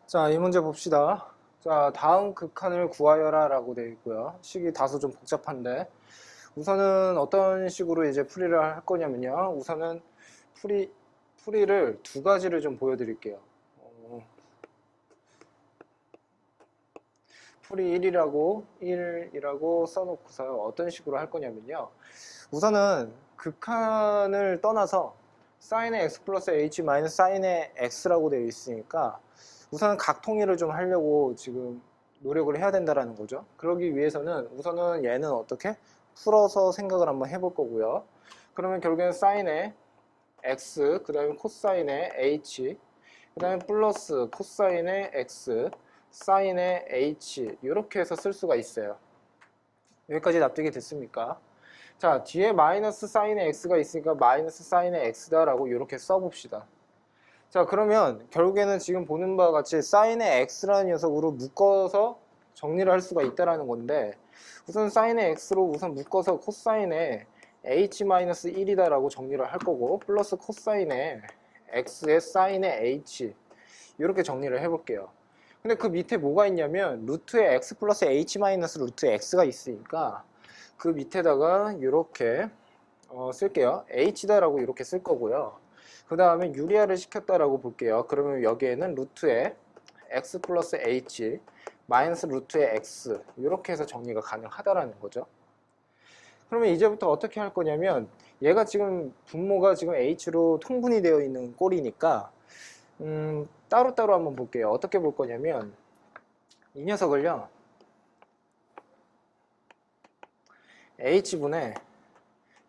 자, 이 문제 봅시다. 자, 다음 극한을 구하여라 라고 되어 있고요. 식이 다소 좀 복잡한데, 우선은 어떤 식으로 이제 풀이를 할 거냐면요. 우선은 풀이를 두 가지를 좀 보여드릴게요. 풀이 1이라고 써놓고서 어떤 식으로 할 거냐면요. 우선은 극한을 떠나서 sin의 x 플러스 h 마이너스 sin의 x라고 되어 있으니까 우선은 각통일을 좀 하려고 지금 노력을 해야 된다라는 거죠. 그러기 위해서는 우선은 얘는 어떻게 풀어서 생각을 한번 해볼 거고요. 그러면 결국엔 sin의 x, 그 다음에 코사인의 h, 그 다음에 플러스 코사인의 x, 사인의 h 이렇게 해서 쓸 수가 있어요. 여기까지 납득이 됐습니까? 자, 뒤에 마이너스 사인의 x가 있으니까 마이너스 사인의 x다라고 이렇게 써봅시다. 자, 그러면 결국에는 지금 보는 바와 같이 사인의 x라는 녀석으로 묶어서 정리를 할 수가 있다라는 건데, 우선 사인의 x로 우선 묶어서 코사인의 h-1이다라고 정리를 할 거고, 플러스 코사인의 x의 사인의 h 이렇게 정리를 해볼게요. 근데 그 밑에 뭐가 있냐면 루트에 x 플러스 h 마이너스 루트 x가 있으니까 그 밑에다가 이렇게 쓸게요. h다라고 이렇게 쓸 거고요. 그 다음에 유리화를 시켰다라고 볼게요. 그러면 여기에는 루트에 x 플러스 h 마이너스 루트의 x 이렇게 해서 정리가 가능하다라는 거죠. 그러면 이제부터 어떻게 할 거냐면 얘가 지금 분모가 지금 h로 통분이 되어 있는 꼴이니까 따로따로 한번 볼게요. 어떻게 볼 거냐면 이 녀석을요 h분의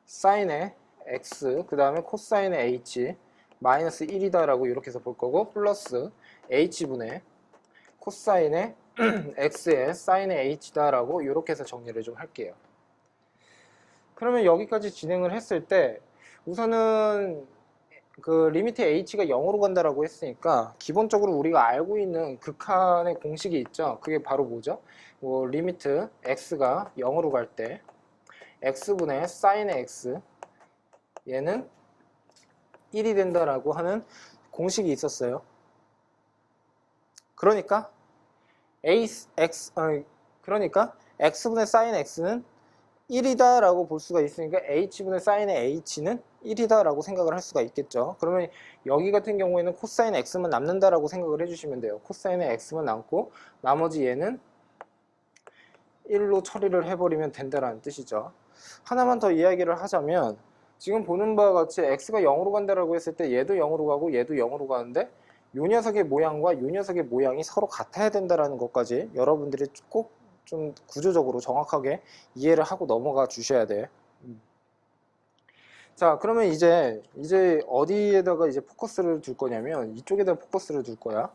사인의 x 그 다음에 코사인의 h 마이너스 1이다 라고 이렇게 해서 볼 거고, 플러스 h분의 코사인의 x의 사인의 h다 라고 이렇게 해서 정리를 좀 할게요. 그러면 여기까지 진행을 했을 때 우선은 그 리미트 h가 0으로 간다라고 했으니까 기본적으로 우리가 알고 있는 극한의 공식이 있죠. 그게 바로 뭐죠? 리미트 x가 0으로 갈 때 x분의 사인의 x 얘는 1이 된다라고 하는 공식이 있었어요. 그러니까 x분의 사인 x는 1이다 라고 볼 수가 있으니까 h분의 사인의 h는 1이다 라고 생각을 할 수가 있겠죠. 그러면 여기 같은 경우에는 코사인 x만 남는다 라고 생각을 해주시면 돼요. 코사인의 x만 남고 나머지 얘는 1로 처리를 해버리면 된다라는 뜻이죠. 하나만 더 이야기를 하자면 지금 보는 바와 같이 x가 0으로 간다라고 했을 때 얘도 0으로 가고 얘도 0으로 가는데 이 녀석의 모양과 이 녀석의 모양이 서로 같아야 된다라는 것까지 여러분들이 꼭 좀 구조적으로 정확하게 이해를 하고 넘어가 주셔야 돼. 자, 그러면 이제 어디에다가 이제 포커스를 둘 거냐면 이쪽에다 포커스를 둘 거야.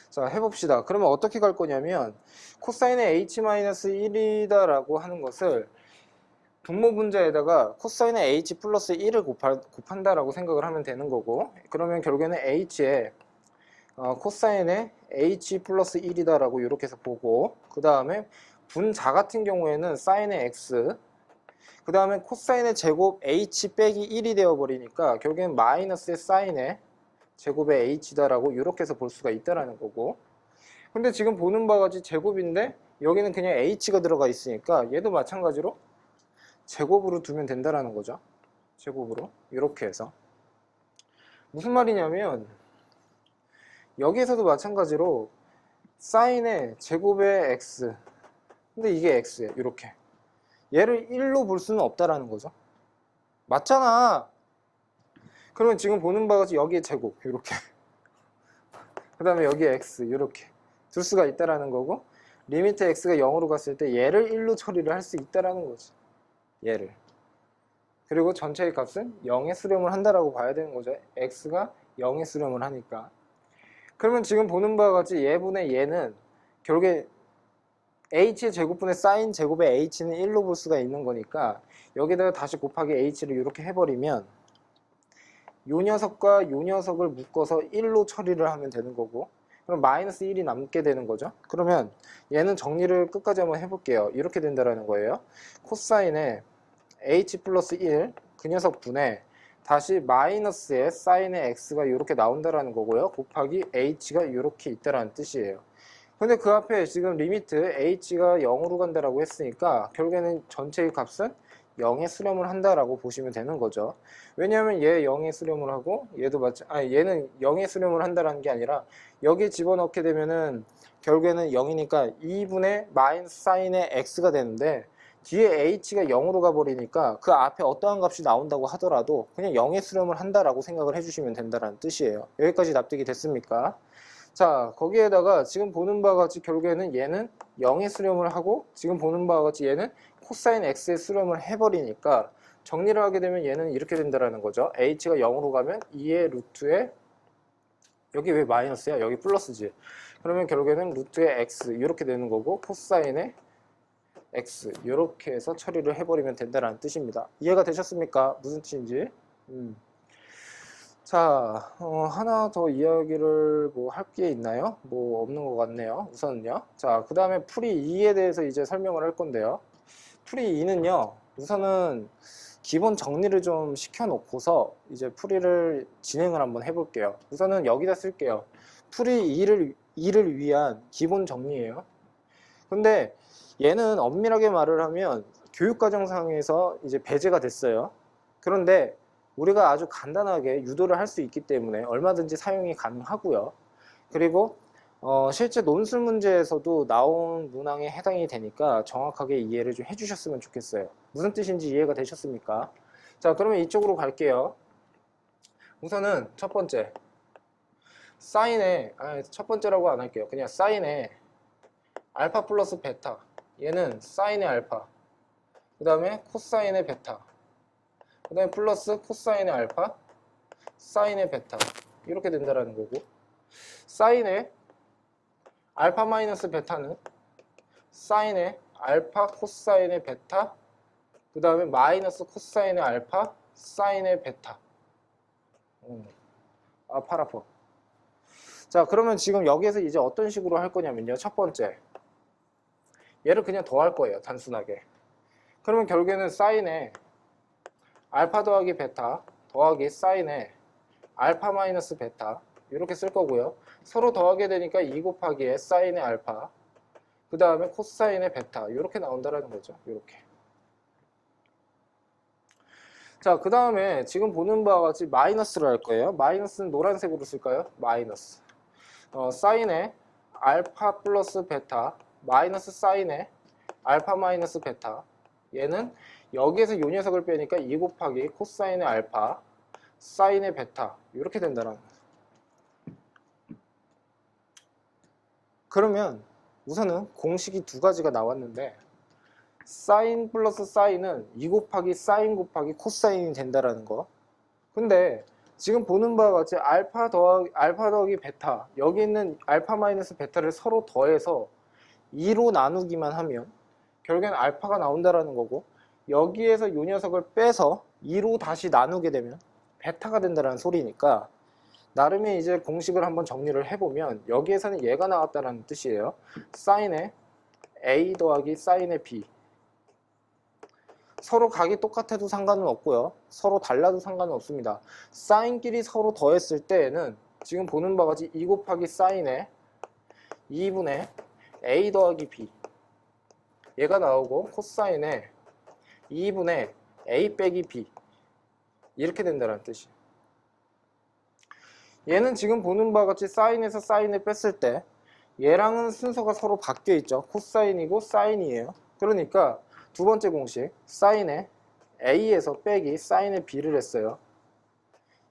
자, 해봅시다. 그러면 어떻게 갈 거냐면 코사인의 h-1이다 라고 하는 것을 분모 분자에다가 코사인의 h 플러스 1을 곱한다라고 생각을 하면 되는 거고, 그러면 결국에는 h에 코사인의 h 플러스 1이다 라고 이렇게 해서 보고, 그 다음에 분자 같은 경우에는 사인의 x, 그 다음에 코사인의 제곱 h 빼기 1이 되어버리니까 결국엔 마이너스의 사인의 제곱의 h다 라고 이렇게 해서 볼 수가 있다라는 거고, 근데 지금 보는 바와 같이 제곱인데 여기는 그냥 h가 들어가 있으니까 얘도 마찬가지로 제곱으로 두면 된다라는 거죠. 제곱으로 이렇게 해서 무슨 말이냐면 여기에서도 마찬가지로 사인의 제곱의 x, 근데 이게 x예요. 이렇게 얘를 1로 볼 수는 없다라는 거죠. 맞잖아. 그러면 지금 보는 바와 같이 여기에 제곱 이렇게 그 다음에 여기에 x 이렇게 둘 수가 있다라는 거고, 리미트 x가 0으로 갔을 때 얘를 1로 처리를 할 수 있다라는 거지. 얘를. 그리고 전체의 값은 0에 수렴을 한다라고 봐야 되는 거죠. x가 0에 수렴을 하니까. 그러면 지금 보는 바와 같이 얘분의 얘는 결국에 h의 제곱분의 사인 제곱의 h는 1로 볼 수가 있는 거니까 여기다가 다시 곱하기 h를 이렇게 해버리면 요 녀석과 요 녀석을 묶어서 1로 처리를 하면 되는 거고, 그럼 마이너스 1이 남게 되는 거죠. 그러면 얘는 정리를 끝까지 한번 해볼게요. 이렇게 된다라는 거예요. 코사인의 h 플러스 1 그 녀석 분의 다시 마이너스에 사인의 x가 이렇게 나온다라는 거고요. 곱하기 h가 이렇게 있다라는 뜻이에요. 근데 그 앞에 지금 리미트 h가 0으로 간다라고 했으니까 결국에는 전체의 값은 0에 수렴을 한다라고 보시면 되는 거죠. 왜냐하면 얘 0에 수렴을 하고 얘도 얘는 0에 수렴을 한다라는 게 아니라 여기에 집어넣게 되면은 결국에는 0이니까 2분의 마이너스 사인의 x가 되는데 뒤에 h가 0으로 가버리니까 그 앞에 어떠한 값이 나온다고 하더라도 그냥 0에 수렴을 한다라고 생각을 해주시면 된다는 뜻이에요. 여기까지 납득이 됐습니까? 자, 거기에다가 지금 보는 바와 같이 결국에는 얘는 0에 수렴을 하고 지금 보는 바와 같이 얘는 코사인 x에 수렴을 해버리니까 정리를 하게 되면 얘는 이렇게 된다라는 거죠. h가 0으로 가면 2의 루트에 여기 왜 마이너스야? 여기 플러스지. 그러면 결국에는 루트의 x 이렇게 되는 거고 코사인의 x 이렇게 해서 처리를 해버리면 된다는 뜻입니다. 이해가 되셨습니까? 무슨 뜻인지? 자, 하나 더 이야기를 뭐 할 게 있나요? 뭐 없는 것 같네요. 우선은요. 자, 그 다음에 풀이 2에 대해서 이제 설명을 할 건데요. 풀이 2는요. 우선은 기본 정리를 좀 시켜놓고서 이제 풀이를 진행을 한번 해볼게요. 우선은 여기다 쓸게요. 풀이 2를 위한 기본 정리예요. 근데 얘는 엄밀하게 말을 하면 교육과정상에서 이제 배제가 됐어요. 그런데 우리가 아주 간단하게 유도를 할 수 있기 때문에 얼마든지 사용이 가능하고요. 그리고 실제 논술 문제에서도 나온 문항에 해당이 되니까 정확하게 이해를 좀 해주셨으면 좋겠어요. 무슨 뜻인지 이해가 되셨습니까? 자, 그러면 이쪽으로 갈게요. 우선은 첫 번째 사인의 첫 번째라고 안 할게요. 그냥 사인의 알파 플러스 베타, 얘는 사인의 알파, 그 다음에 코사인의 베타, 그 다음에 플러스 코사인의 알파, 사인의 베타 이렇게 된다라는 거고, 사인의 알파 마이너스 베타는 사인의 알파 코사인의 베타, 그 다음에 마이너스 코사인의 알파 사인의 베타. 팔 아파. 자, 그러면 지금 여기에서 이제 어떤 식으로 할 거냐면요. 첫 번째, 얘를 그냥 더할 거예요. 단순하게. 그러면 결국에는 사인의 알파 더하기 베타 더하기 사인의 알파 마이너스 베타 이렇게 쓸 거고요. 서로 더하게 되니까 2 곱하기에 사인의 알파, 그 다음에 코사인의 베타 이렇게 나온다라는 거죠. 이렇게. 자, 그 다음에 지금 보는 바와 같이 마이너스를 할 거예요. 마이너스는 노란색으로 쓸까요? 마이너스. 사인의 알파 플러스 베타 마이너스 사인의 알파 마이너스 베타, 얘는 여기에서 요 녀석을 빼니까 2 곱하기 코사인의 알파 사인의 베타 이렇게 된다는 거예요. 그러면 우선은 공식이 두 가지가 나왔는데 사인 플러스 사인은 2 곱하기 사인 곱하기 코사인이 된다라는 거. 근데 지금 보는 바와 같이 알파 더하기 베타, 여기 있는 알파 마이너스 베타를 서로 더해서 2로 나누기만 하면 결국엔 알파가 나온다라는 거고, 여기에서 요 녀석을 빼서 2로 다시 나누게 되면 베타가 된다라는 소리니까 나름의 이제 공식을 한번 정리를 해보면 여기에서는 얘가 나왔다라는 뜻이에요. 사인의 A 더하기 사인의 B, 서로 각이 똑같아도 상관은 없고요. 서로 달라도 상관은 없습니다. 사인끼리 서로 더했을 때에는 지금 보는 바와 같이 2 곱하기 사인의 2분의 A 더하기 B, 얘가 나오고 코사인의 2분의 A 빼기 B 이렇게 된다는 뜻이에요. 얘는 지금 보는 바와 같이 사인에서 사인을 뺐을 때 얘랑은 순서가 서로 바뀌어 있죠. 코사인이고 사인이에요. 그러니까 두 번째 공식 사인의 A에서 빼기 사인의 B를 했어요.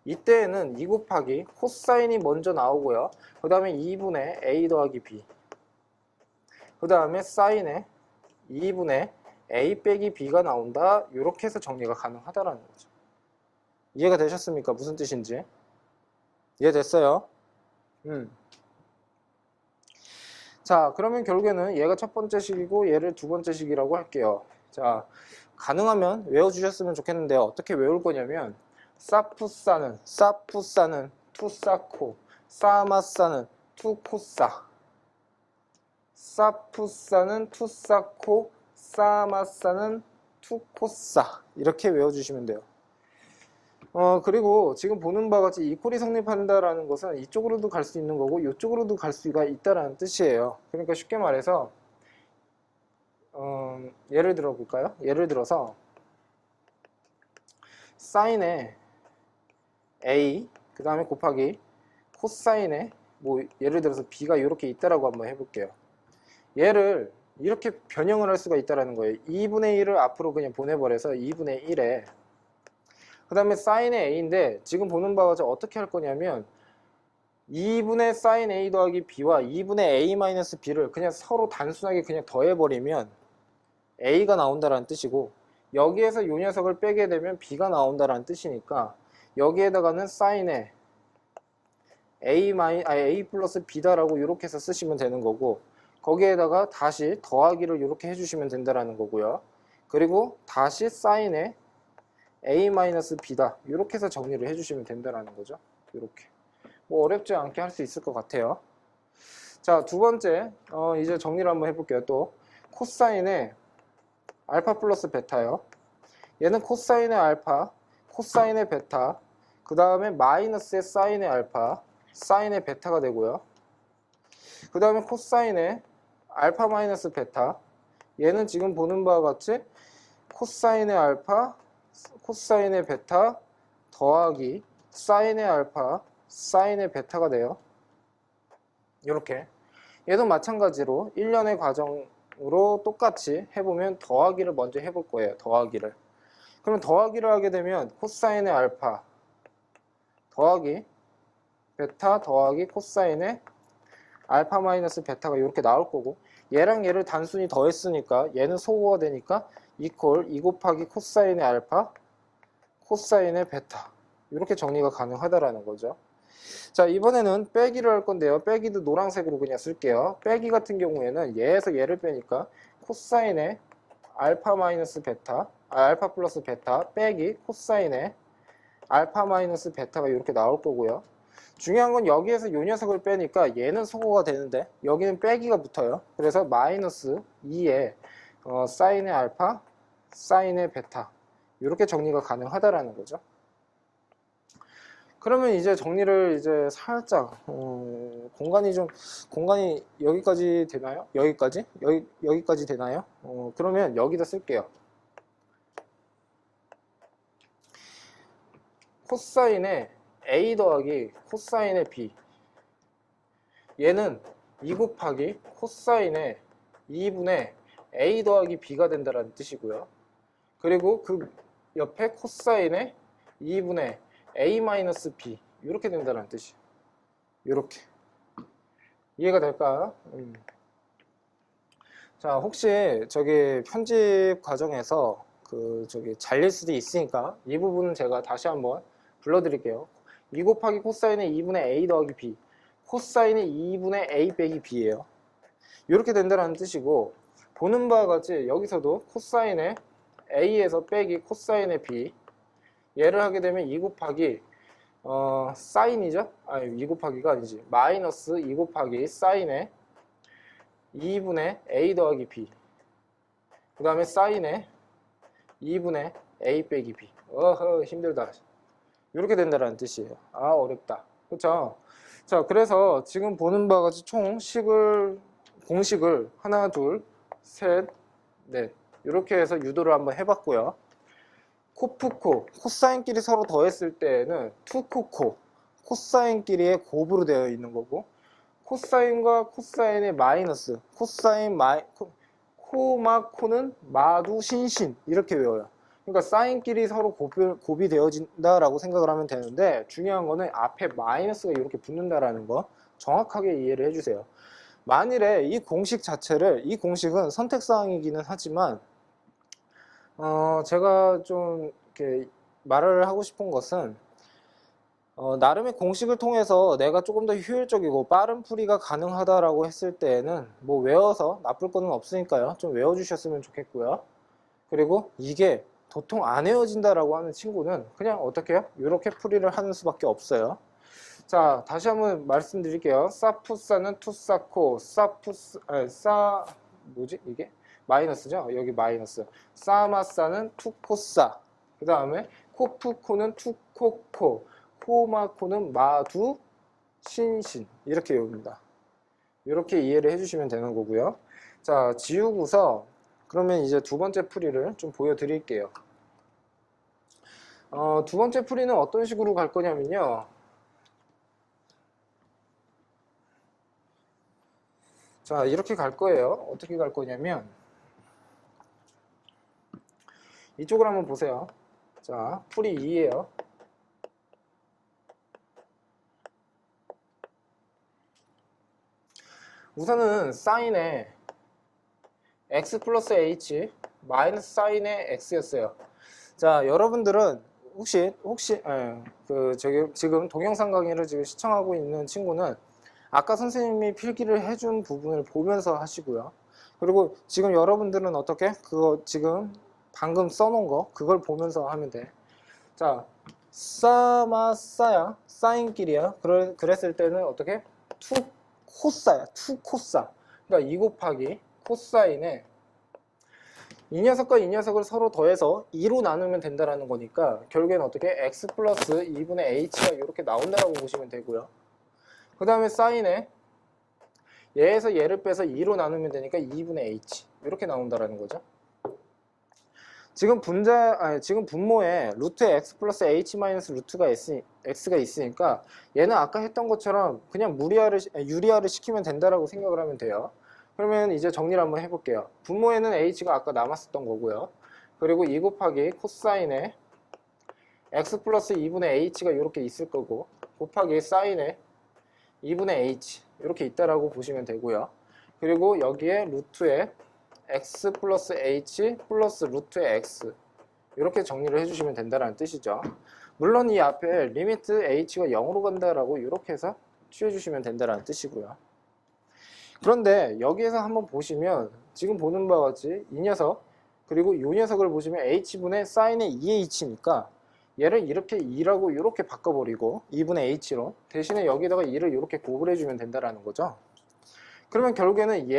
이때에는 2 곱하기 코사인이 먼저 나오고요. 그 다음에 2분의 A 더하기 B, 그 다음에 사인의 2분의 A 빼기 B가 나온다. 이렇게 해서 정리가 가능하다라는 거죠. 이해가 되셨습니까? 무슨 뜻인지? 이해됐어요? 자, 그러면 결국에는 얘가 첫 번째 식이고 얘를 두 번째 식이라고 할게요. 자, 가능하면 외워주셨으면 좋겠는데요. 어떻게 외울 거냐면 사푸사는 투사코, 사마사는 투코사, 사푸사는 투사코, 사마사는 투코사 이렇게 외워주시면 돼요. 그리고 지금 보는 바와 같이 이퀄이 성립한다라는 것은 이쪽으로도 갈 수 있는 거고 이쪽으로도 갈 수가 있다라는 뜻이에요. 그러니까 쉽게 말해서 예를 들어 볼까요? 예를 들어서 사인의 A 그 다음에 곱하기 코사인의 뭐 예를 들어서 B가 이렇게 있다라고 한번 해볼게요. 얘를 이렇게 변형을 할 수가 있다라는 거예요. 2분의 1을 앞으로 그냥 보내버려서 2분의 1에 그 다음에 사인의 A인데 지금 보는 바와 같이 어떻게 할 거냐면 2분의 사인 A 더하기 B와 2분의 A 마이너스 B를 그냥 서로 단순하게 그냥 더해버리면 A가 나온다라는 뜻이고 여기에서 이 녀석을 빼게 되면 B가 나온다라는 뜻이니까 여기에다가는 사인의 A 플러스 B다라고 이렇게 해서 쓰시면 되는 거고 거기에다가 다시 더하기를 이렇게 해주시면 된다라는 거고요. 그리고 다시 사인의 A 마이너스 B다 이렇게 해서 정리를 해주시면 된다라는 거죠. 이렇게 뭐 어렵지 않게 할 수 있을 것 같아요. 자, 두 번째 이제 정리를 한번 해볼게요. 또 코사인의 알파 플러스 베타요. 얘는 코사인의 알파, 코사인의 베타, 그 다음에 마이너스의 사인의 알파, 사인의 베타가 되고요. 그 다음에 코사인의 알파 마이너스 베타, 얘는 지금 보는 바와 같이 코사인의 알파, 코사인의 베타 더하기 사인의 알파, 사인의 베타가 돼요. 이렇게 얘도 마찬가지로 1년의 과정으로 똑같이 해보면 더하기를 먼저 해볼 거예요. 더하기를. 그럼 더하기를 하게 되면 코사인의 알파 더하기 베타 더하기 코사인의 알파 마이너스 베타가 이렇게 나올 거고 얘랑 얘를 단순히 더했으니까 얘는 소거가 되니까 이퀄 2 곱하기 코사인의 알파 코사인의 베타 이렇게 정리가 가능하다라는 거죠. 자, 이번에는 빼기를 할 건데요. 빼기도 노란색으로 그냥 쓸게요. 빼기 같은 경우에는 얘에서 얘를 빼니까 코사인의 알파 마이너스 베타 알파 플러스 베타 빼기 코사인의 알파 마이너스 베타가 이렇게 나올 거고요. 중요한 건 여기에서 이 녀석을 빼니까 얘는 소거가 되는데 여기는 빼기가 붙어요. 그래서 마이너스 2에 사인의 알파 사인의 베타 이렇게 정리가 가능하다라는 거죠. 그러면 이제 정리를 이제 살짝 공간이 여기까지 되나요? 여기까지 되나요? 그러면 여기다 쓸게요. 코사인의 A 더하기 코사인의 B 얘는 2 곱하기 코사인의 2분의 A 더하기 B가 된다는 뜻이고요. 그리고 그 옆에 코사인의 2분의 A 마이너스 B 이렇게 된다는 뜻이에요. 이렇게 이해가 될까? 자, 혹시 저기 편집 과정에서 잘릴 수도 있으니까 이 부분은 제가 다시 한번 불러드릴게요. 2 곱하기 코사인의 2분의 A 더하기 B 코사인의 2분의 A 빼기 B예요. 이렇게 된다는 뜻이고 보는 바와 같이 여기서도 코사인의 A에서 빼기 코사인의 B 얘를 하게 되면 2 곱하기 사인이죠? 아니 2 곱하기가 아니지 마이너스 2 곱하기 사인의 2분의 A 더하기 B 그 다음에 사인의 2분의 A 빼기 B 힘들다 이렇게 된다는 뜻이에요. 아 어렵다 그쵸? 자 그래서 지금 보는 바와 같이 총 공식을 하나 둘 셋 넷 이렇게 해서 유도를 한번 해봤고요. 코프코 코사인끼리 서로 더했을 때에는 투코코 코사인끼리의 곱으로 되어 있는 거고 코사인과 코사인의 마이너스 코는 마두 신신 이렇게 외워요. 그러니까 사인끼리 서로 곱이 되어진다라고 생각을 하면 되는데 중요한 거는 앞에 마이너스가 이렇게 붙는다라는 거 정확하게 이해를 해주세요. 만일에 이 공식은 선택사항이기는 하지만 제가 좀 이렇게 말을 하고 싶은 것은 나름의 공식을 통해서 내가 조금 더 효율적이고 빠른 풀이가 가능하다라고 했을 때에는 뭐 외워서 나쁠 거는 없으니까요. 좀 외워주셨으면 좋겠고요. 그리고 이게 도통 안 외워진다라고 하는 친구는 그냥 어떻게 해요? 이렇게 풀이를 하는 수밖에 없어요. 자, 다시 한번 말씀드릴게요. 사푸사는 투사코, 뭐지 이게? 마이너스죠? 여기 마이너스. 사마사는 투코사. 그 다음에 코프코는 투코코, 코마코는 마두, 신신 이렇게 외웁니다. 이렇게 이해를 해주시면 되는 거고요. 자, 지우고서 그러면 이제 두 번째 풀이를 좀 보여드릴게요. 두 번째 풀이는 어떤 식으로 갈 거냐면요. 자, 이렇게 갈 거예요. 어떻게 갈 거냐면 이쪽을 한번 보세요. 자, 풀이 2예요. 우선은 사인에 x 플러스 h 마이너스 사인의 x였어요. 자, 여러분들은 혹시 지금 동영상 강의를 지금 시청하고 있는 친구는 아까 선생님이 필기를 해준 부분을 보면서 하시고요. 그리고 지금 여러분들은 어떻게 그거 지금 방금 써놓은 거 그걸 보면서 하면 돼. 자, 싸마싸야 사인끼리야. 그랬을 때는 어떻게 투 코사야. 투 코사. 그러니까 2 곱하기 코사인에 이 녀석과 이 녀석을 서로 더해서 2로 나누면 된다라는 거니까 결국에는 어떻게 x 플러스 2분의 h가 이렇게 나온다라고 보시면 되고요. 그 다음에 사인에 얘에서 얘를 빼서 2로 나누면 되니까 2분의 h 이렇게 나온다라는 거죠. 지금 지금 분모에 루트 x 플러스 h 마이너스 루트가 x가 있으니까 얘는 아까 했던 것처럼 그냥 유리화를 시키면 된다라고 생각을 하면 돼요. 그러면 이제 정리를 한번 해볼게요. 분모에는 h가 아까 남았었던 거고요. 그리고 2 곱하기 코사인에 x 플러스 2분의 h가 이렇게 있을 거고 곱하기 사인에 2분의 h 이렇게 있다라고 보시면 되고요. 그리고 여기에 루트에 x 플러스 h 플러스 루트의 x 이렇게 정리를 해주시면 된다는 뜻이죠. 물론 이 앞에 리미트 h가 0으로 간다라고 이렇게 해서 취해주시면 된다는 뜻이고요. 그런데 여기에서 한번 보시면 지금 보는 바와 같이 이 녀석 그리고 이 녀석을 보시면 h분의 사인의 2h니까 얘를 이렇게 2라고 이렇게 바꿔버리고 2분의 h로 대신에 여기다가 2를 이렇게 곱을 해주면 된다는 거죠. 그러면 결국에는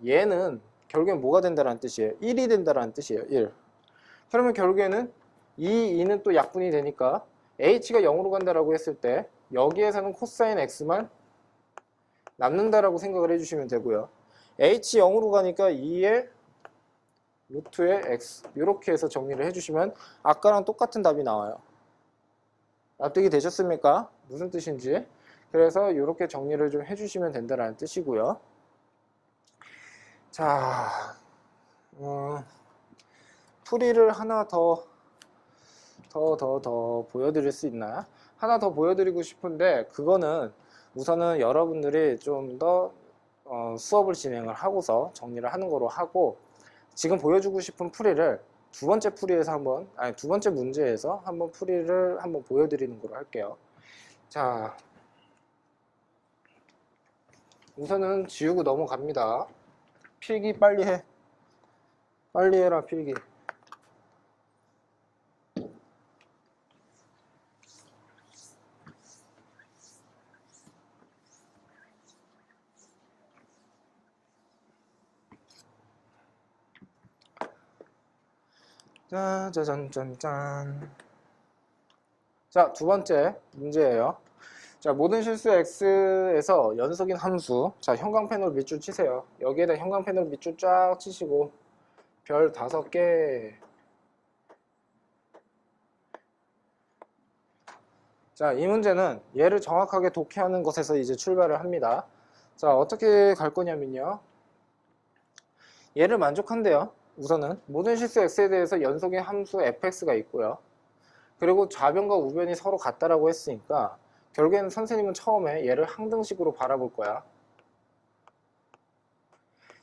얘는 결국엔 뭐가 된다는 뜻이에요? 1이 된다는 뜻이에요. 1. 그러면 결국에는 이 2는 또 약분이 되니까 h가 0으로 간다라고 했을 때 여기에서는 코사인 x만 남는다라고 생각을 해주시면 되고요. h 0으로 가니까 2의 루트의 x 이렇게 해서 정리를 해주시면 아까랑 똑같은 답이 나와요. 납득이 되셨습니까? 무슨 뜻인지. 그래서 이렇게 정리를 좀 해주시면 된다는 뜻이고요. 자, 풀이를 하나 더 보여드릴 수 있나요? 하나 더 보여드리고 싶은데 그거는 우선은 여러분들이 좀 더 수업을 진행을 하고서 정리를 하는 거로 하고 지금 보여주고 싶은 풀이를 두 번째 문제에서 한번 풀이를 한번 보여드리는 거로 할게요. 자, 우선은 지우고 넘어갑니다. 필기 빨리 해. 빨리 해라, 필기. 짠짜잔짠짠. 자, 두 번째 문제예요. 자, 모든 실수 x에서 연속인 함수. 자, 형광 패널 밑줄 치세요. 여기에다 형광 패널 밑줄 쫙 치시고 별 5개. 자, 이 문제는 얘를 정확하게 독해하는 것에서 이제 출발을 합니다. 자, 어떻게 갈 거냐면요. 얘를 만족한대요. 우선은 모든 실수 x에 대해서 연속의 함수 fx가 있고요. 그리고 좌변과 우변이 서로 같다라고 했으니까 결국에는 선생님은 처음에 얘를 항등식으로 바라볼 거야.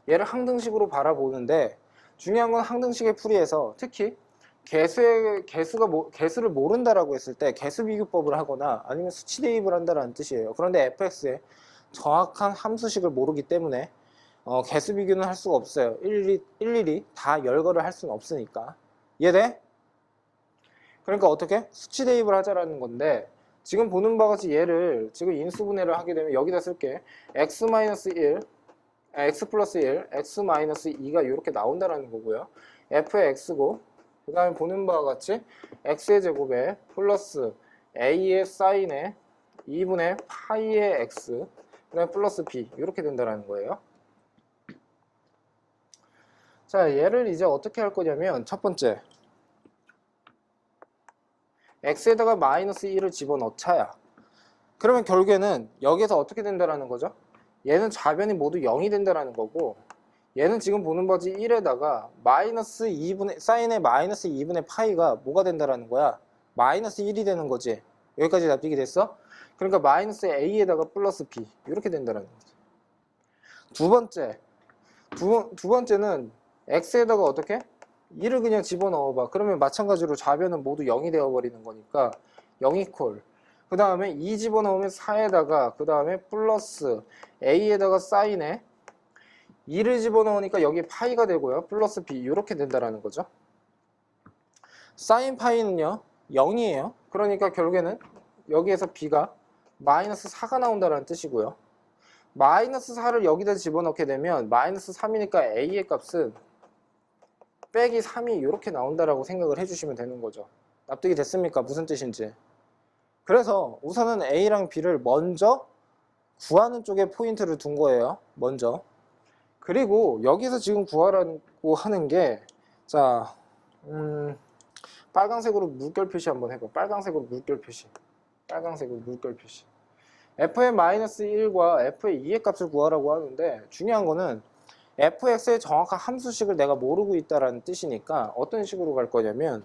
얘를 항등식으로 바라보는데 중요한 건 항등식의 풀이에서 특히 개수를 모른다라고 했을 때 개수 비교법을 하거나 아니면 수치 대입을 한다는 뜻이에요. 그런데 fx의 정확한 함수식을 모르기 때문에 개수 비교는 할 수가 없어요. 일일이 다 열거를 할 수는 없으니까. 이해돼? 그러니까 어떻게? 수치 대입을 하자라는 건데 지금 보는 바와 같이 얘를 지금 인수분해를 하게 되면 여기다 쓸게. x 플러스 1, x 마이너스 2가 이렇게 나온다라는 거고요. f의 x고 그 다음에 보는 바와 같이 x의 제곱에 플러스 a의 사인에 2분의 파이의 x 그 다음에 플러스 b 이렇게 된다는 거예요. 자, 얘를 이제 어떻게 할 거냐면 첫 번째 x에다가 마이너스 1을 집어넣자야. 그러면 결국에는 여기서 어떻게 된다는 거죠? 얘는 좌변이 모두 0이 된다는 거고 얘는 지금 보는 바지 1에다가 마이너스 2분의 사인의 마이너스 2분의 파이가 뭐가 된다는 거야? 마이너스 1이 되는 거지. 여기까지 납득이 됐어? 그러니까 마이너스 a에다가 플러스 b 이렇게 된다는 거지. 두 번째는 x에다가 어떻게? 1을 그냥 집어넣어봐. 그러면 마찬가지로 좌변은 모두 0이 되어버리는 거니까 0 이퀄. 그 다음에 2 집어넣으면 4에다가 그 다음에 플러스 a에다가 사인에 2를 집어넣으니까 여기 파이가 되고요. 플러스 b 이렇게 된다는 거죠. 사인 파이는요 0이에요. 그러니까 결국에는 여기에서 b가 마이너스 4가 나온다는 뜻이고요. 마이너스 4를 여기다 집어넣게 되면 마이너스 3이니까 a의 값은 빼기 3이 이렇게 나온다라고 생각을 해주시면 되는 거죠. 납득이 됐습니까? 무슨 뜻인지. 그래서 우선은 a랑 b를 먼저 구하는 쪽에 포인트를 둔 거예요. 먼저. 그리고 여기서 지금 구하라고 하는 게 자, 빨간색으로 물결 표시 한번 해봐. 빨간색으로 물결 표시. 빨간색으로 물결 표시. f의 마이너스 1과 f의 2의 값을 구하라고 하는데 중요한 거는 fx의 정확한 함수식을 내가 모르고 있다는 뜻이니까 어떤 식으로 갈 거냐면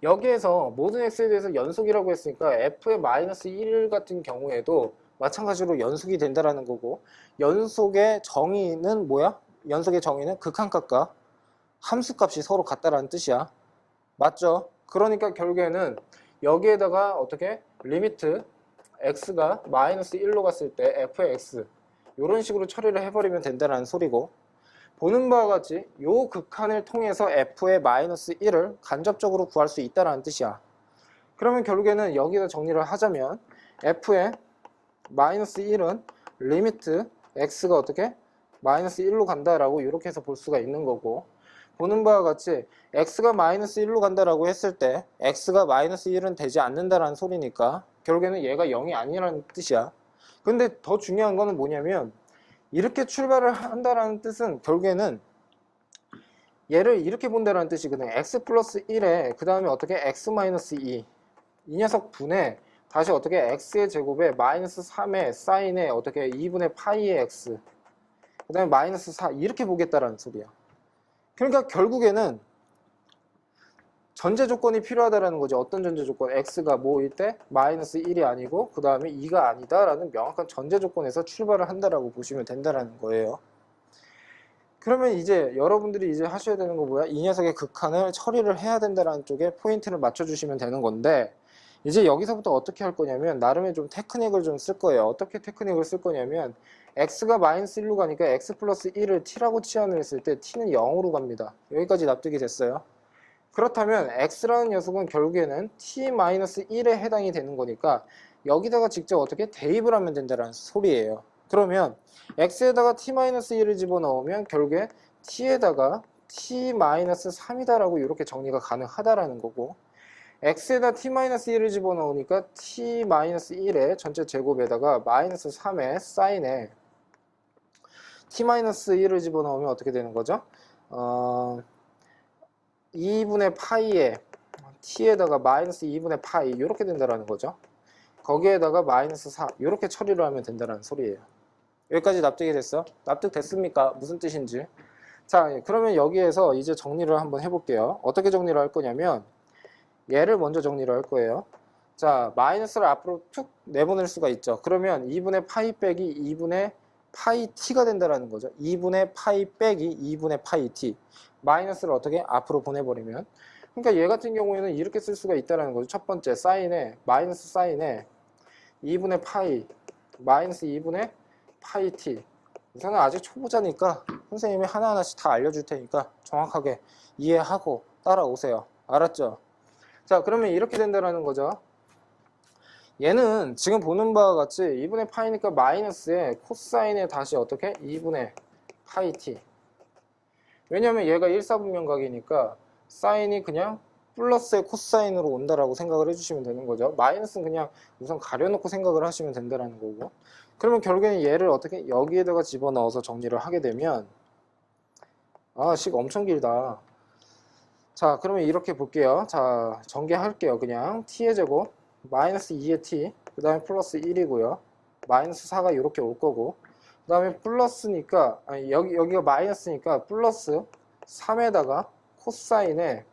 여기에서 모든 x에 대해서 연속이라고 했으니까 f의 마이너스 1 같은 경우에도 마찬가지로 연속이 된다라는 거고 연속의 정의는 뭐야? 연속의 정의는 극한값과 함수값이 서로 같다라는 뜻이야. 맞죠? 그러니까 결국에는 여기에다가 어떻게? 리미트 x가 마이너스 1로 갔을 때 f의 x 이런 식으로 처리를 해버리면 된다는 소리고 보는 바와 같이 요 극한을 통해서 f의 마이너스 1을 간접적으로 구할 수 있다는 뜻이야. 그러면 결국에는 여기다 정리를 하자면 f의 마이너스 1은 리미트 x가 어떻게? 마이너스 1로 간다라고 이렇게 해서 볼 수가 있는 거고 보는 바와 같이 x가 마이너스 1로 간다라고 했을 때 x가 마이너스 1은 되지 않는다라는 소리니까 결국에는 얘가 0이 아니라는 뜻이야. 근데 더 중요한 거는 뭐냐면 이렇게 출발을 한다라는 뜻은 결국에는 얘를 이렇게 본다라는 뜻이거든. x 플러스 1에 그 다음에 어떻게 x 마이너스 2 이 녀석 분에 다시 어떻게 x의 제곱에 마이너스 3의 사인에 어떻게 2분의 파이의 x 그 다음에 마이너스 4 이렇게 보겠다라는 소리야. 그러니까 결국에는 전제 조건이 필요하다라는 거죠. 어떤 전제 조건? x가 뭐일 때 마이너스 1이 아니고 그 다음에 2가 아니다라는 명확한 전제 조건에서 출발을 한다라고 보시면 된다라는 거예요. 그러면 이제 여러분들이 이제 하셔야 되는 거 뭐야? 이 녀석의 극한을 처리를 해야 된다라는 쪽에 포인트를 맞춰주시면 되는 건데 이제 여기서부터 어떻게 할 거냐면 나름의 좀 테크닉을 좀 쓸 거예요. 어떻게 테크닉을 쓸 거냐면 x가 마이너스 1로 가니까 x 플러스 1을 t라고 치환을 했을 때 t는 0으로 갑니다. 여기까지 납득이 됐어요? 그렇다면 x라는 녀석은 결국에는 t-1에 해당이 되는 거니까 여기다가 직접 어떻게 대입을 하면 된다는 소리예요. 그러면 x에다가 t-1을 집어넣으면 결국에 t에다가 t-3이다라고 이렇게 정리가 가능하다라는 거고 x에다 t-1을 집어넣으니까 t-1의 전체 제곱에다가 마이너스 3의 사인에 t-1을 집어넣으면 어떻게 되는 거죠? 2분의 파이에 t에다가 마이너스 2분의 파이 이렇게 된다라는 거죠. 거기에다가 마이너스 4 이렇게 처리를 하면 된다는 소리예요. 여기까지 납득이 됐어? 납득됐습니까? 무슨 뜻인지. 자, 그러면 여기에서 이제 정리를 한번 해볼게요. 어떻게 정리를 할 거냐면 얘를 먼저 정리를 할 거예요. 자, 마이너스를 앞으로 툭 내보낼 수가 있죠. 그러면 2분의 파이 빼기 2분의 파이 t가 된다라는 거죠. 2분의 파이 빼기 2분의 파이 t. 마이너스를 어떻게 앞으로 보내버리면. 그러니까 얘 같은 경우에는 이렇게 쓸 수가 있다는 거죠. 첫 번째 사인에 마이너스 사인에 2분의 파이 마이너스 2분의 파이 t. 우선은 아직 초보자니까 선생님이 하나하나씩 다 알려줄 테니까 정확하게 이해하고 따라오세요. 알았죠? 자, 그러면 이렇게 된다는 거죠. 얘는 지금 보는 바와 같이 2분의 파이니까 마이너스에 코사인에 다시 어떻게? 2분의 파이 t. 왜냐면 얘가 1사분면각이니까 사인이 그냥 플러스의 코사인으로 온다라고 생각을 해주시면 되는 거죠. 마이너스는 그냥 우선 가려놓고 생각을 하시면 된다라는 거고. 그러면 결국에는 얘를 어떻게 여기에다가 집어넣어서 정리를 하게 되면 식 엄청 길다. 자, 그러면 이렇게 볼게요. 자, 전개할게요. 그냥 t의 제곱 마이너스 2의 t 그 다음에 플러스 1이고요. 마이너스 4가 이렇게 올 거고 그 다음에 플러스니까 여기가 마이너스니까 플러스 3에다가 코사인에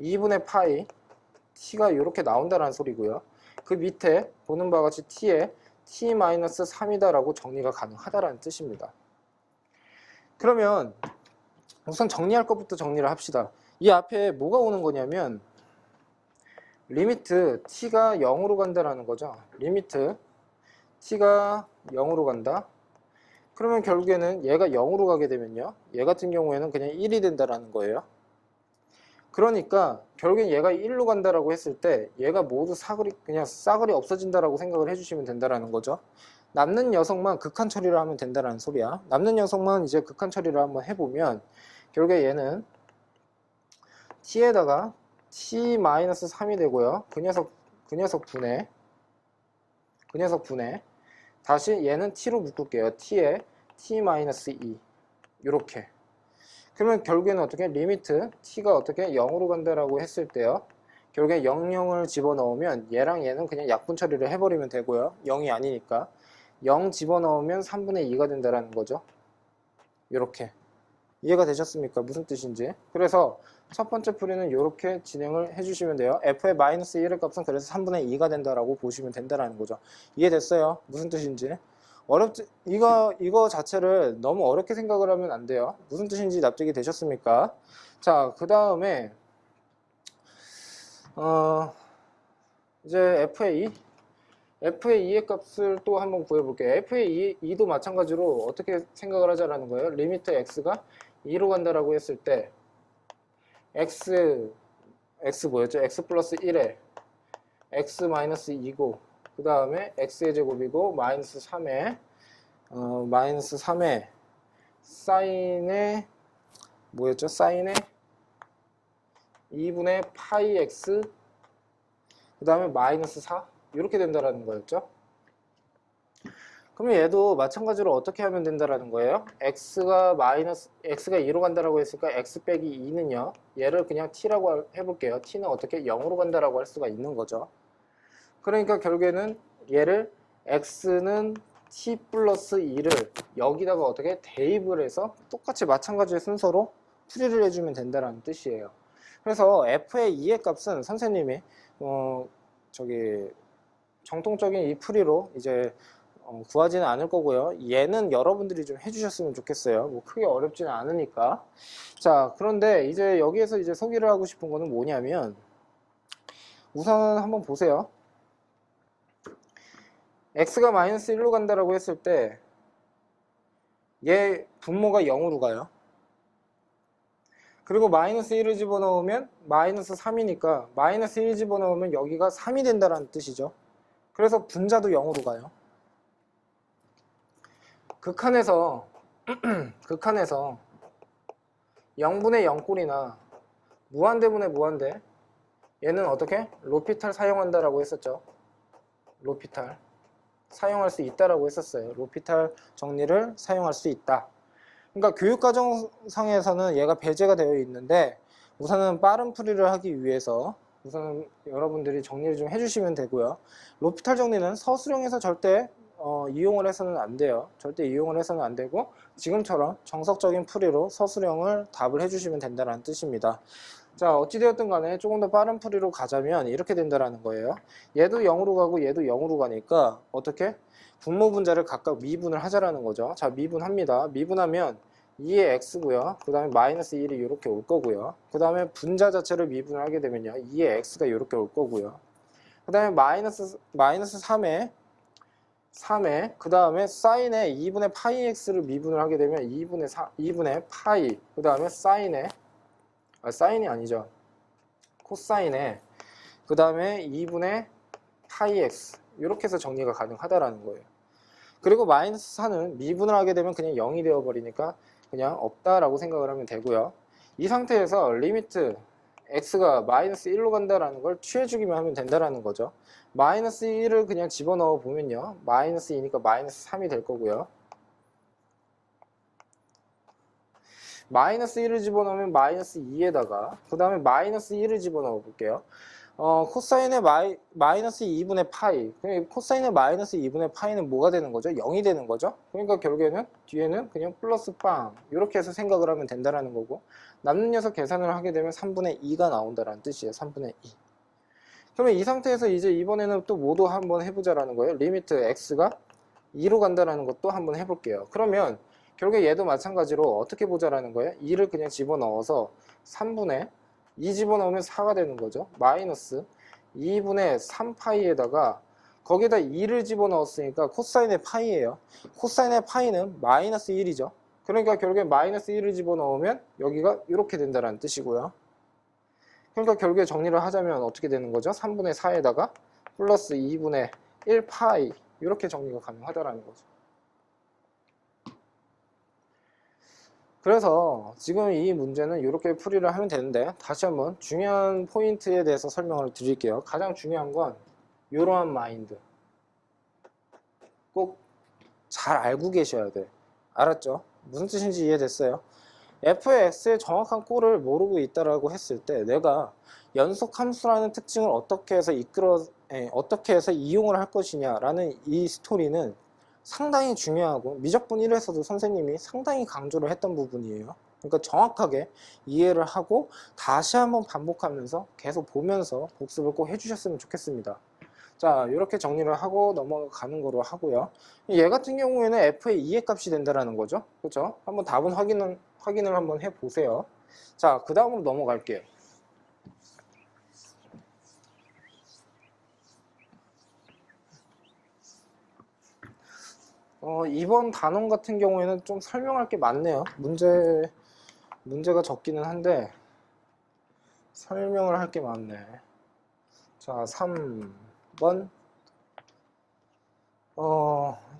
2분의 파이 t가 이렇게 나온다는 소리고요. 그 밑에 보는 바와 같이 t에 t-3이다 라고 정리가 가능하다라는 뜻입니다. 그러면 우선 정리할 것부터 정리를 합시다. 이 앞에 뭐가 오는 거냐면 리미트 t가 0으로 간다라는 거죠. 리미트 t가 0으로 간다. 그러면 결국에는 얘가 0으로 가게 되면요. 얘 같은 경우에는 그냥 1이 된다라는 거예요. 그러니까 결국엔 얘가 1로 간다라고 했을 때 얘가 모두 그냥 싸그리 없어진다라고 생각을 해주시면 된다라는 거죠. 남는 녀석만 극한 처리를 하면 된다라는 소리야. 남는 녀석만 이제 극한 처리를 한번 해보면 결국에 얘는 t에다가 t-3이 되고요. 그 녀석 분해 다시 얘는 t로 묶을게요. t에 t-2 이렇게. 그러면 결국에는 어떻게 리미트 t가 어떻게 0으로 간다라고 했을 때요. 결국에 00을 집어넣으면 얘랑 얘는 그냥 약분 처리를 해버리면 되고요. 0이 아니니까 0 집어넣으면 3분의 2가 된다라는 거죠. 이렇게. 이해가 되셨습니까? 무슨 뜻인지. 그래서 첫 번째 풀이는 이렇게 진행을 해주시면 돼요. f의 마이너스 1의 값은 그래서 3분의 2가 된다라고 보시면 된다라는 거죠. 이해됐어요? 무슨 뜻인지. 이거 자체를 너무 어렵게 생각을 하면 안 돼요. 무슨 뜻인지 납득이 되셨습니까? 자, 그 다음에 이제 f의 2의 값을 또 한번 구해볼게요. f의 2도 마찬가지로 어떻게 생각을 하자라는 거예요. 리미트 x가 2로 간다라고 했을 때 x 뭐였죠? x 플러스 1에 x 마이너스 2고 그 다음에 x의 제곱이고 마이너스 3에 사인의 뭐였죠? 사인의 2분의 파이 x 그 다음에 마이너스 4 이렇게 된다라는 거였죠. 그러면 얘도 마찬가지로 어떻게 하면 된다라는 거예요? x가 2로 간다라고 했으니까 x 빼기 2는요. 얘를 그냥 t라고 해볼게요. t는 어떻게 0으로 간다라고 할 수가 있는 거죠. 그러니까 결국에는 얘를 x는 t 플러스 2를 여기다가 어떻게 대입을 해서 똑같이 마찬가지의 순서로 풀이를 해주면 된다라는 뜻이에요. 그래서 f의 2의 값은 선생님이 정통적인 이 풀이로 이제 구하지는 않을 거고요. 얘는 여러분들이 좀 해주셨으면 좋겠어요. 뭐 크게 어렵지는 않으니까. 자, 그런데 이제 여기에서 이제 소개를 하고 싶은 거는 뭐냐면 우선 한번 보세요. x가 마이너스 1로 간다라고 했을 때 얘 분모가 0으로 가요. 그리고 마이너스 1을 집어넣으면 마이너스 3이니까 마이너스 1 집어넣으면 여기가 3이 된다는 뜻이죠. 그래서 분자도 0으로 가요. 극한에서 0분의 0꼴이나 무한대분의 무한대 얘는 어떻게? 로피탈 사용한다라고 했었죠. 로피탈 사용할 수 있다라고 했었어요. 로피탈 정리를 사용할 수 있다. 그러니까 교육과정상에서는 얘가 배제가 되어 있는데 우선은 빠른 풀이를 하기 위해서 우선 여러분들이 정리를 좀 해주시면 되고요. 로피탈 정리는 서술형에서 절대 이용을 해서는 안 돼요. 절대 이용을 해서는 안 되고 지금처럼 정석적인 풀이로 서술형을 답을 해주시면 된다는 뜻입니다. 자, 어찌되었든 간에 조금 더 빠른 풀이로 가자면 이렇게 된다라는 거예요. 얘도 0으로 가고 얘도 0으로 가니까 어떻게? 분모 분자를 각각 미분을 하자라는 거죠. 자, 미분합니다. 미분하면 2의 x고요. 그 다음에 마이너스 1이 이렇게 올 거고요. 그 다음에 분자 자체를 미분을 하게 되면요. 2의 x가 이렇게 올 거고요. 그 다음에 마이너스 3에 그 다음에 사인에 2분의 파이 x를 미분을 하게 되면 2분의 파이 그 다음에 사인이 아니죠. 코사인에 그 다음에 2분의 파이 x 이렇게 해서 정리가 가능하다라는 거예요. 그리고 마이너스 4는 미분을 하게 되면 그냥 0이 되어버리니까 그냥 없다라고 생각을 하면 되고요. 이 상태에서 리미트 x가 마이너스 1로 간다라는 걸 취해주기만 하면 된다라는 거죠. 마이너스 1을 그냥 집어넣어 보면요. 마이너스 2니까 마이너스 3이 될 거고요. 마이너스 1을 집어넣으면 마이너스 2에다가 그 다음에 마이너스 1을 집어넣어 볼게요. 코사인의 마이너스 2분의 파이. 그러니까 코사인의 마이너스 2분의 파이는 뭐가 되는 거죠? 0이 되는 거죠? 그러니까 결국에는 뒤에는 그냥 플러스 빵 이렇게 해서 생각을 하면 된다라는 거고, 남는 녀석 계산을 하게 되면 3분의 2가 나온다라는 뜻이에요. 3분의 2. 그러면 이 상태에서 이제 이번에는 또 뭐도 한번 해보자라는 거예요. 리미트 x가 2로 간다라는 것도 한번 해볼게요. 그러면 결국에 얘도 마찬가지로 어떻게 보자라는 거예요. 2를 그냥 집어넣어서 3분의 2 집어넣으면 4가 되는 거죠. 마이너스 2분의 3파이에다가 거기다 2를 집어넣었으니까 코사인의 파이예요. 코사인의 파이는 마이너스 1이죠. 그러니까 결국에 마이너스 1을 집어넣으면 여기가 이렇게 된다는 뜻이고요. 그러니까 결국에 정리를 하자면 어떻게 되는 거죠? 3분의 4에다가 플러스 2분의 1파이 이렇게 정리가 가능하다라는 거죠. 그래서 지금 이 문제는 이렇게 풀이를 하면 되는데, 다시 한번 중요한 포인트에 대해서 설명을 드릴게요. 가장 중요한 건 이러한 마인드 꼭 잘 알고 계셔야 돼. 알았죠? 무슨 뜻인지 이해됐어요? fx의 정확한 꼴을 모르고 있다라고 했을 때 내가 연속 함수라는 특징을 어떻게 해서 어떻게 해서 이용을 할 것이냐라는 이 스토리는 상당히 중요하고 미적분 1에서도 선생님이 상당히 강조를 했던 부분이에요. 그러니까 정확하게 이해를 하고 다시 한번 반복하면서 계속 보면서 복습을 꼭 해주셨으면 좋겠습니다. 자, 이렇게 정리를 하고 넘어가는 거로 하고요. 얘 같은 경우에는 f의 2의 값이 된다라는 거죠. 그렇죠? 한번 답은 확인을 한번 해보세요. 자, 그 다음으로 넘어갈게요. 이번 단원 같은 경우에는 좀 설명할 게 많네요. 문제가 적기는 한데 설명을 할 게 많네. 자, 3번.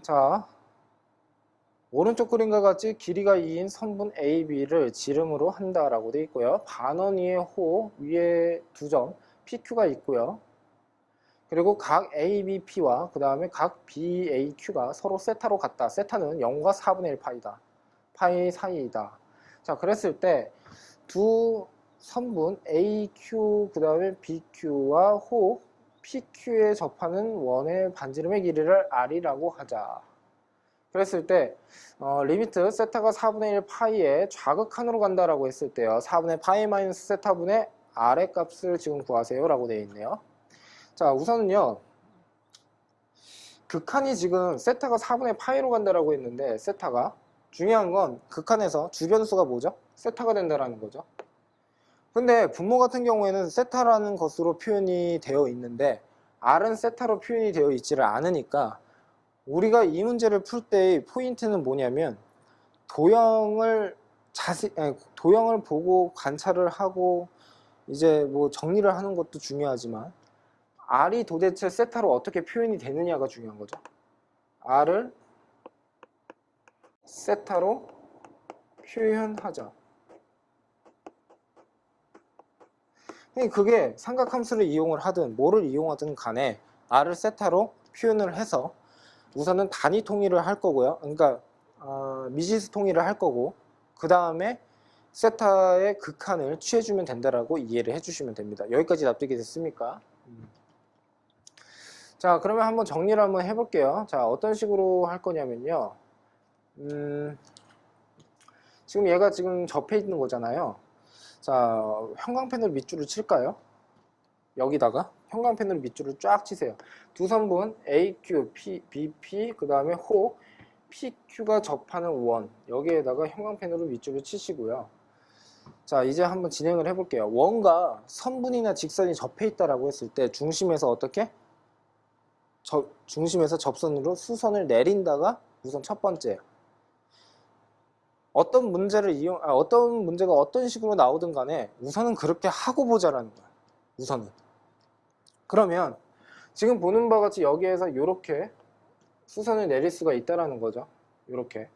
자, 오른쪽 그림과 같이 길이가 2인 선분 AB를 지름으로 한다라고 되어 있고요. 반원 위에 호, 위에 2점, PQ가 있고요. 그리고 각 ABP와 그 다음에 각 BAQ가 서로 세타로 같다. 세타는 0과 4분의 1 파이다. 파이 사이이다. 자, 그랬을 때 두 선분 AQ 그 다음에 BQ와 호 PQ에 접하는 원의 반지름의 길이를 R이라고 하자. 그랬을 때 리미트 세타가 4분의 1 파이에 좌극한으로 간다라고 했을 때요. 4분의 파이 마이너스 세타분의 R의 값을 지금 구하세요 라고 되어 있네요. 자, 우선은요, 극한이 지금 세타가 4분의 파이로 간다라고 했는데, 세타가 중요한 건 극한에서 주변수가 뭐죠? 세타가 된다라는 거죠. 근데 분모 같은 경우에는 세타라는 것으로 표현이 되어 있는데 R은 세타로 표현이 되어 있지를 않으니까 우리가 이 문제를 풀 때의 포인트는 뭐냐면 도형을 보고 관찰을 하고 이제 뭐 정리를 하는 것도 중요하지만 R이 도대체 세타로 어떻게 표현이 되느냐가 중요한 거죠. R을 세타로 표현하자. 그게 삼각함수를 이용을 하든 뭐를 이용하든 간에 R을 세타로 표현을 해서 우선은 단위 통일을 할 거고요. 그러니까 미지수 통일을 할 거고 그 다음에 세타의 극한을 취해주면 된다라고 이해를 해주시면 됩니다. 여기까지 납득이 됐습니까? 자, 그러면 한번 정리를 한번 해볼게요. 자, 어떤 식으로 할 거냐면요. 지금 얘가 지금 접해 있는 거잖아요. 자, 형광펜으로 밑줄을 칠까요? 여기다가 형광펜으로 밑줄을 쫙 치세요. 두 선분 AQ, BP, 그 다음에 호, PQ가 접하는 원, 여기에다가 형광펜으로 밑줄을 치시고요. 자, 이제 한번 진행을 해볼게요. 원과 선분이나 직선이 접해 있다라고 했을 때 중심에서 어떻게? 중심에서 접선으로 수선을 내린다가 우선 첫 번째. 어떤 문제가 어떤 식으로 나오든 간에 우선은 그렇게 하고 보자라는 거야. 우선은. 그러면 지금 보는 바와 같이 여기에서 이렇게 수선을 내릴 수가 있다라는 거죠. 이렇게.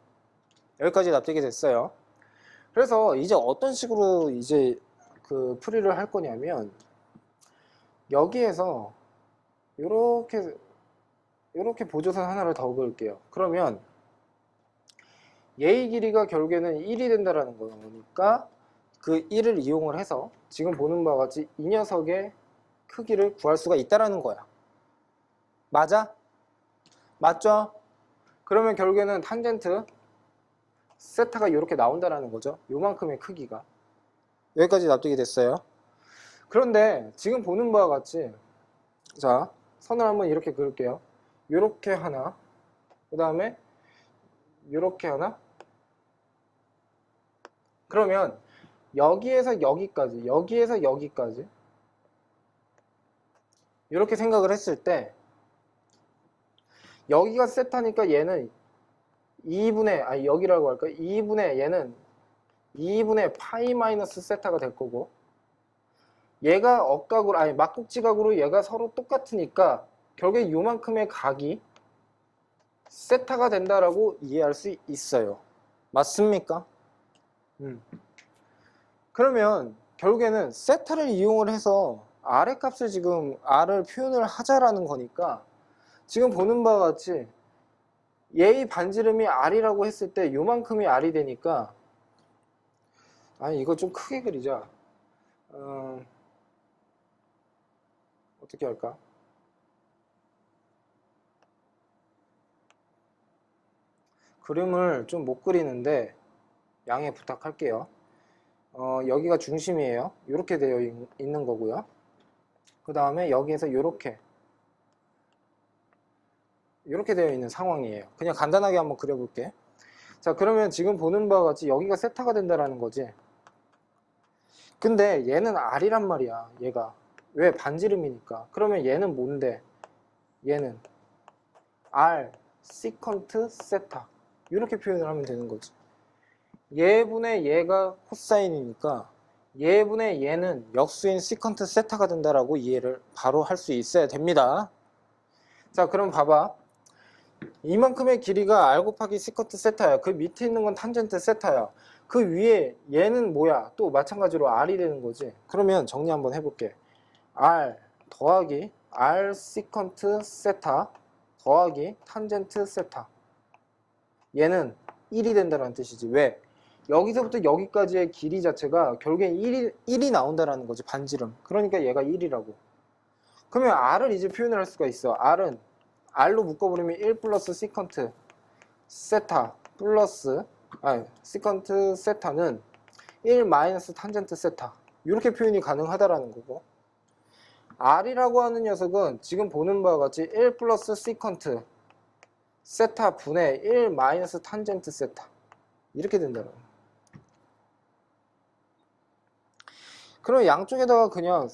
여기까지 납득이 됐어요. 그래서 이제 어떤 식으로 이제 그 풀이를 할 거냐면 여기에서 요렇게 보조선 하나를 더 그을게요. 그러면 얘의 길이가 결국에는 1이 된다라는 거니까 그 1을 이용을 해서 지금 보는 바와 같이 이 녀석의 크기를 구할 수가 있다라는 거야. 맞아? 맞죠? 그러면 결국에는 탄젠트 세타가 이렇게 나온다라는 거죠. 요만큼의 크기가. 여기까지 납득이 됐어요. 그런데 지금 보는 바와 같이 자, 선을 한번 이렇게 그을게요. 요렇게 하나, 그 다음에 요렇게 하나. 그러면 여기에서 여기까지, 여기에서 여기까지 이렇게 생각을 했을 때 여기가 세타니까 얘는 2분의, 아니 여기라고 할까요? 2분의 얘는 2분의 파이 마이너스 세타가 될 거고 얘가 억각으로, 아니 막국지각으로 얘가 서로 똑같으니까 결국에 요만큼의 각이 세타가 된다라고 이해할 수 있어요. 맞습니까? 그러면 결국에는 세타를 이용을 해서 R의 값을 지금 R을 표현을 하자라는 거니까 지금 보는 바와 같이 얘의 반지름이 R이라고 했을 때 요만큼이 R이 되니까 아니 이거 좀 크게 그리자. 어떻게 할까? 그림을 좀 못 그리는데 양해 부탁할게요. 여기가 중심이에요. 이렇게 되어 있는 거고요. 그 다음에 여기에서 이렇게 되어 있는 상황이에요. 그냥 간단하게 한번 그려볼게. 자, 그러면 지금 보는 바와 같이 여기가 세타가 된다라는 거지. 근데 얘는 R이란 말이야. 얘가 왜? 반지름이니까. 그러면 얘는 뭔데? 얘는 R 시컨트 세타 이렇게 표현을 하면 되는 거지. 얘분의 얘가 코사인이니까 얘분의 얘는 역수인 시컨트 세타가 된다라고 이해를 바로 할 수 있어야 됩니다. 자, 그럼 봐봐. 이만큼의 길이가 R 곱하기 시컨트 세타야. 그 밑에 있는 건 탄젠트 세타야. 그 위에 얘는 뭐야? 또 마찬가지로 R이 되는 거지. 그러면 정리 한번 해볼게. R 더하기 R 시컨트 세타 더하기 탄젠트 세타. 얘는 1이 된다는 뜻이지. 왜? 여기서부터 여기까지의 길이 자체가 결국엔 1이 나온다라는 거지. 반지름. 그러니까 얘가 1이라고. 그러면 R을 이제 표현을 할 수가 있어. R은 R로 묶어버리면 1 플러스 시컨트 세타 플러스 시컨트 세타는 1 마이너스 탄젠트 세타 이렇게 표현이 가능하다라는 거고 R이라고 하는 녀석은 지금 보는 바와 같이 1 플러스 시컨트 세타 분의 1 마이너스 탄젠트 세타 이렇게 된다는 거예요. 그럼 양쪽에다가 그냥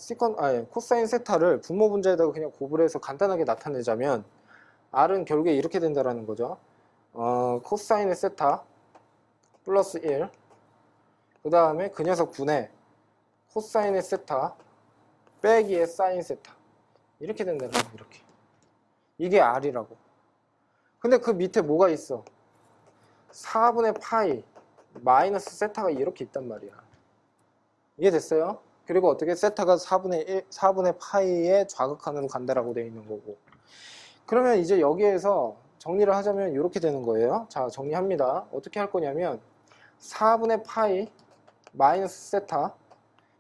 코사인 세타를 분모 분자에다가 그냥 곱을 해서 간단하게 나타내자면 R은 결국에 이렇게 된다라는 거죠. 코사인의 세타 플러스 1 그 다음에 그 녀석 분의 코사인의 세타 빼기의 사인 세타 이렇게 된다는 거예요. 이렇게 이게 R이라고. 근데 그 밑에 뭐가 있어? 4분의 파이 마이너스 세타가 이렇게 있단 말이야. 이해됐어요? 그리고 어떻게 세타가 4분의 파이의 좌극한으로 간다라고 되어 있는 거고. 그러면 이제 여기에서 정리를 하자면 이렇게 되는 거예요. 자, 정리합니다. 어떻게 할 거냐면 4분의 파이 마이너스 세타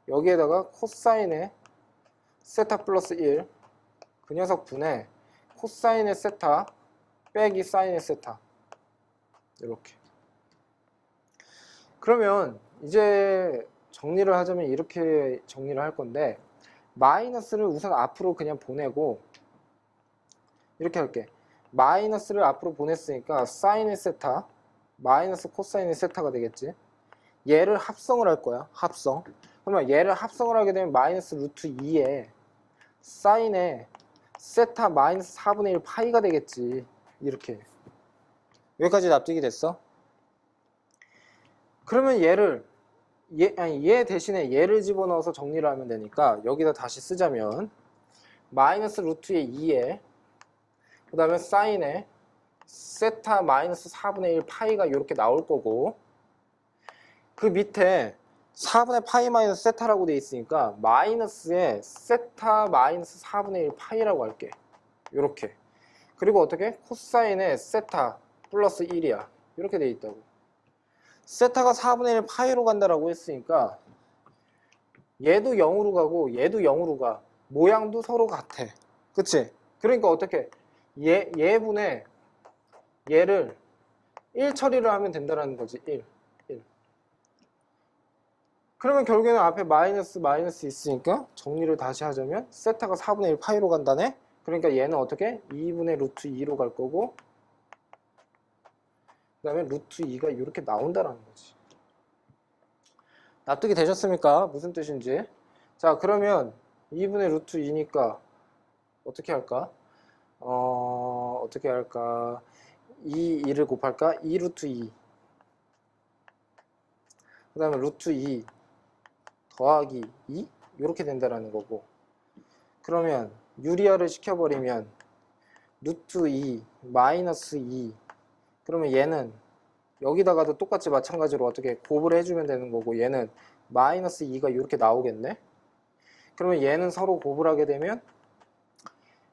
여기에다가 코사인의 세타 플러스 1 그 녀석 분의 코사인의 세타 빼기 사인의 세타 이렇게. 그러면 이제 정리를 하자면 이렇게 정리를 할 건데 마이너스를 우선 앞으로 그냥 보내고 이렇게 할게. 마이너스를 앞으로 보냈으니까 사인의 세타 마이너스 코사인의 세타가 되겠지. 얘를 합성을 할 거야. 합성. 그러면 얘를 합성을 하게 되면 마이너스 루트 2에 사인의 세타 마이너스 4분의 1 파이가 되겠지. 이렇게. 여기까지 납득이 됐어? 그러면 얘 대신에 얘를 집어넣어서 정리를 하면 되니까 여기다 다시 쓰자면 마이너스 루트의 2에 그 다음에 사인에 세타 마이너스 4분의 1 파이가 이렇게 나올 거고 그 밑에 4분의 파이 마이너스 세타라고 돼 있으니까 마이너스에 세타 마이너스 4분의 1 파이라고 할게. 요렇게. 그리고 어떻게? 코사인에 세타 플러스 1이야. 이렇게 돼 있다고. 세타가 4분의 1 파이로 간다라고 했으니까 얘도 0으로 가고 얘도 0으로 가. 모양도 서로 같아. 그치? 그러니까 어떻게? 얘분의 얘를 1 처리를 하면 된다는 거지. 1. 그러면 결국에는 앞에 마이너스 있으니까 정리를 다시 하자면 세타가 4분의 1 파이로 간다네? 그러니까 얘는 어떻게? 2분의 루트 2로 갈 거고 그 다음에 루트 2가 이렇게 나온다라는 거지. 납득이 되셨습니까? 무슨 뜻인지. 자, 그러면 2분의 루트 2니까 어떻게 할까? 어떻게 할까? 2를 곱할까? 2 루트 2. 그 다음에 루트 2 더하기 2? 이렇게 된다라는 거고. 그러면 유리화를 시켜버리면 루트 2 마이너스 2. 그러면 얘는 여기다가도 똑같이 마찬가지로 어떻게 곱을 해주면 되는 거고 얘는 마이너스 2가 이렇게 나오겠네. 그러면 얘는 서로 곱을 하게 되면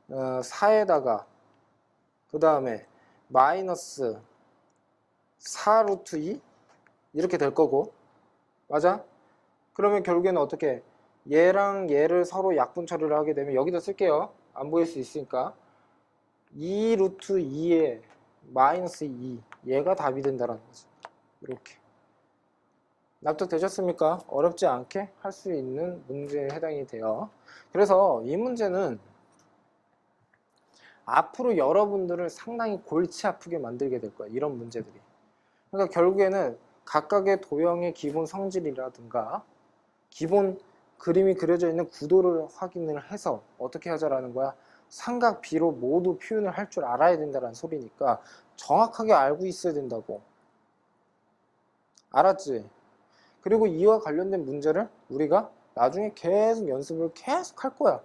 4에다가 그 다음에 마이너스 4 루트 2 이렇게 될 거고 맞아? 그러면 결국에는 어떻게 얘랑 얘를 서로 약분 처리를 하게 되면 여기다 쓸게요. 안 보일 수 있으니까 2 루트 2에 마이너스 2 얘가 답이 된다는 거지. 이렇게 납득되셨습니까? 어렵지 않게 할 수 있는 문제에 해당이 돼요. 그래서 이 문제는 앞으로 여러분들을 상당히 골치 아프게 만들게 될 거야. 이런 문제들이. 그러니까 결국에는 각각의 도형의 기본 성질이라든가 기본 그림이 그려져 있는 구도를 확인을 해서 어떻게 하자라는 거야. 삼각 비로 모두 표현을 할 줄 알아야 된다는 소리니까 정확하게 알고 있어야 된다고. 알았지? 그리고 이와 관련된 문제를 우리가 나중에 계속 연습을 계속 할 거야.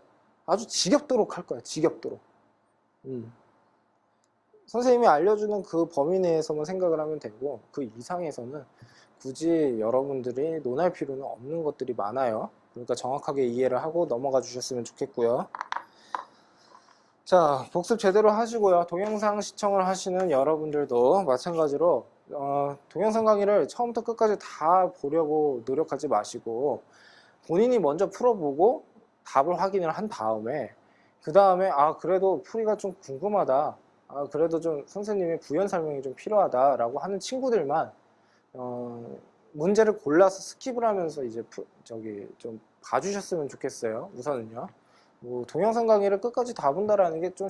아주 지겹도록 할 거야. 지겹도록. 선생님이 알려주는 그 범위 내에서만 생각을 하면 되고 그 이상에서는 굳이 여러분들이 논할 필요는 없는 것들이 많아요. 그러니까 정확하게 이해를 하고 넘어가 주셨으면 좋겠고요. 자, 복습 제대로 하시고요. 동영상 시청을 하시는 여러분들도 마찬가지로 동영상 강의를 처음부터 끝까지 다 보려고 노력하지 마시고 본인이 먼저 풀어보고 답을 확인을 한 다음에 그 다음에 그래도 풀이가 좀 궁금하다, 그래도 좀 선생님의 부연 설명이 좀 필요하다 라고 하는 친구들만 문제를 골라서 스킵을 하면서 이제 좀 봐주셨으면 좋겠어요. 우선은요. 뭐 동영상 강의를 끝까지 다 본다라는 게 좀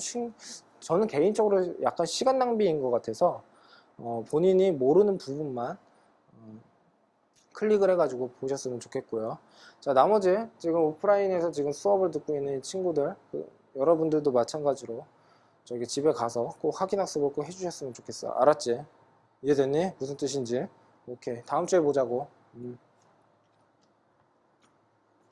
저는 개인적으로 약간 시간 낭비인 것 같아서 본인이 모르는 부분만 클릭을 해가지고 보셨으면 좋겠고요. 자, 나머지 지금 오프라인에서 지금 수업을 듣고 있는 친구들, 여러분들도 마찬가지로 저기 집에 가서 꼭 확인학습을 꼭 해주셨으면 좋겠어. 알았지? 이해됐니? 무슨 뜻인지? 오케이. 다음 주에 보자고.